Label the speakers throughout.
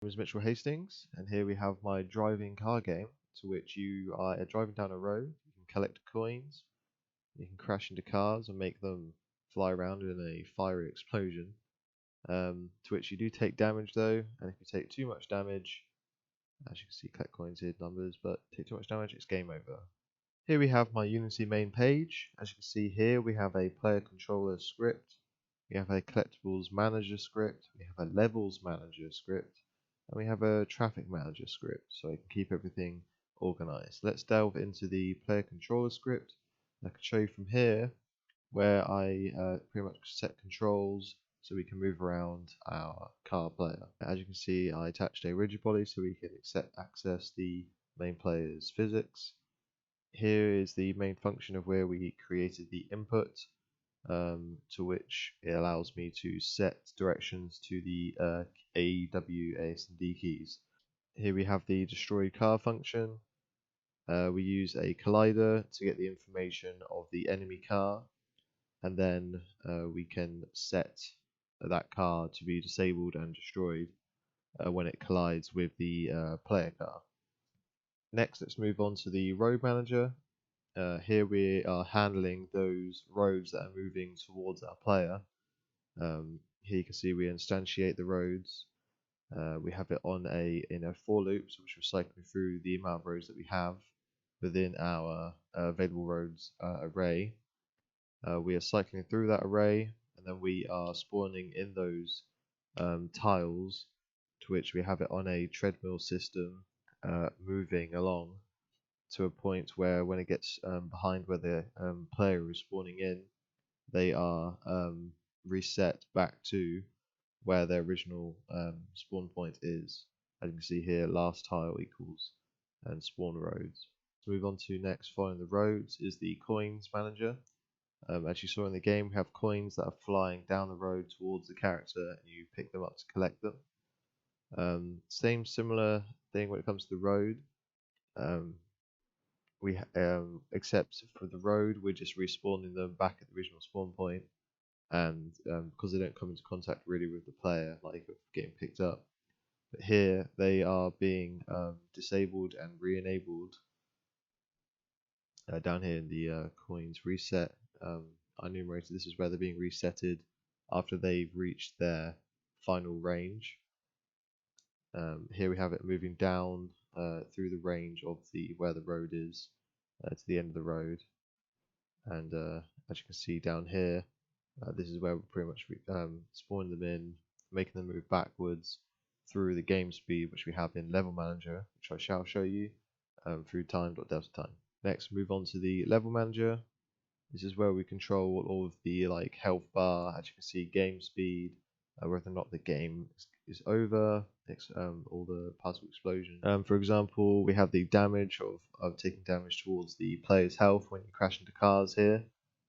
Speaker 1: is Mitchell Hastings, and here we have my driving car game, to which you are driving down a road. You can collect coins, you can crash into cars and make them fly around in a fiery explosion. To which you do take damage though, and if you take too much damage, as you can see, collect coins here, numbers, but take too much damage, it's game over. Here we have my Unity main page. As you can see here, we have a player controller script, we have a collectibles manager script, we have a levels manager script, and we have a traffic manager script, so I can keep everything organized. Let's delve into the player controller script. I can show you from here where I pretty much set controls so we can move around our car player. As you can see, I attached a rigid body so we can access the main player's physics. Here is the main function of where we created the input, to which it allows me to set directions to the A, W, S, and D keys. Here we have the destroy car function. We use a collider to get the information of the enemy car, and then we can set that car to be disabled and destroyed when it collides with the player car. Next, let's move on to the road manager. Here we are handling those roads that are moving towards our player. Here you can see we instantiate the roads. We have it on in a for loop, so which we're cycling through the amount of roads that we have within our available roads array. We are cycling through that array, and then we are spawning in those tiles, to which we have it on a treadmill system, moving along to a point where when it gets behind where the player is spawning in, they are reset back to where their original spawn point is. As you can see here, last tile equals and spawn roads. So move on to next, following the roads, is the coins manager. As you saw in the game, we have coins that are flying down the road towards the character, and you pick them up to collect them. Same similar thing when it comes to the road. Except for the road, we're just respawning them back at the original spawn point, and because they don't come into contact really with the player, like getting picked up. But here they are being disabled and re-enabled down here in the coins reset enumerator. This is where they're being resetted after they've reached their final range. Here we have it moving down through the range of where the road is to the end of the road, and as you can see down here, this is where we're pretty much spawning them in, making them move backwards through the game speed, which we have in level manager, which I shall show you through time.delta time. Next, move on to the level manager. This is where we control all of the health bar. As you can see, game speed, whether or not the game is over, all the possible explosions. For example, we have the damage of taking damage towards the player's health when you crash into cars here,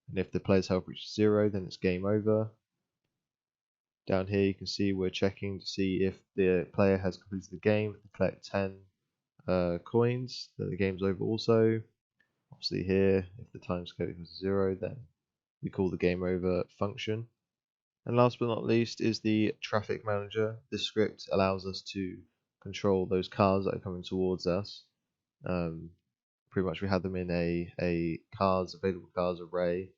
Speaker 1: and if the player's health reaches 0, then it's game over. Down here you can see we're checking to see if the player has completed the game. If they collect 10 coins, then the game's over also. Obviously here, if the time scale equals 0, then we call the game over function. And last but not least is the traffic manager. This script allows us to control those cars that are coming towards us. Pretty much we had them in a available cars array,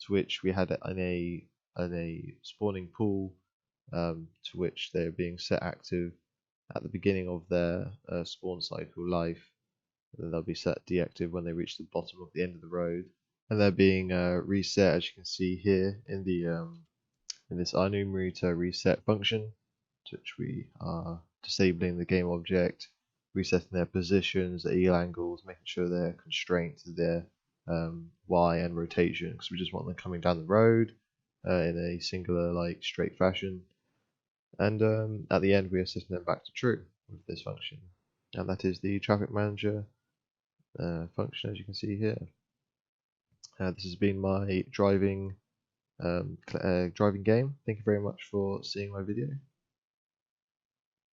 Speaker 1: to which we had in a spawning pool, to which they're being set active at the beginning of their spawn cycle life. And then they'll be set deactive when they reach the bottom of the end of the road, and they're being reset, as you can see here in this enumerator reset function, to which we are disabling the game object, resetting their positions, their eel angles, making sure they're constrained to their Y and rotation, because we just want them coming down the road in a singular straight fashion, and at the end we are setting them back to true with this function, and that is the traffic manager function, as you can see here. This has been my driving game. Thank you very much for seeing my video.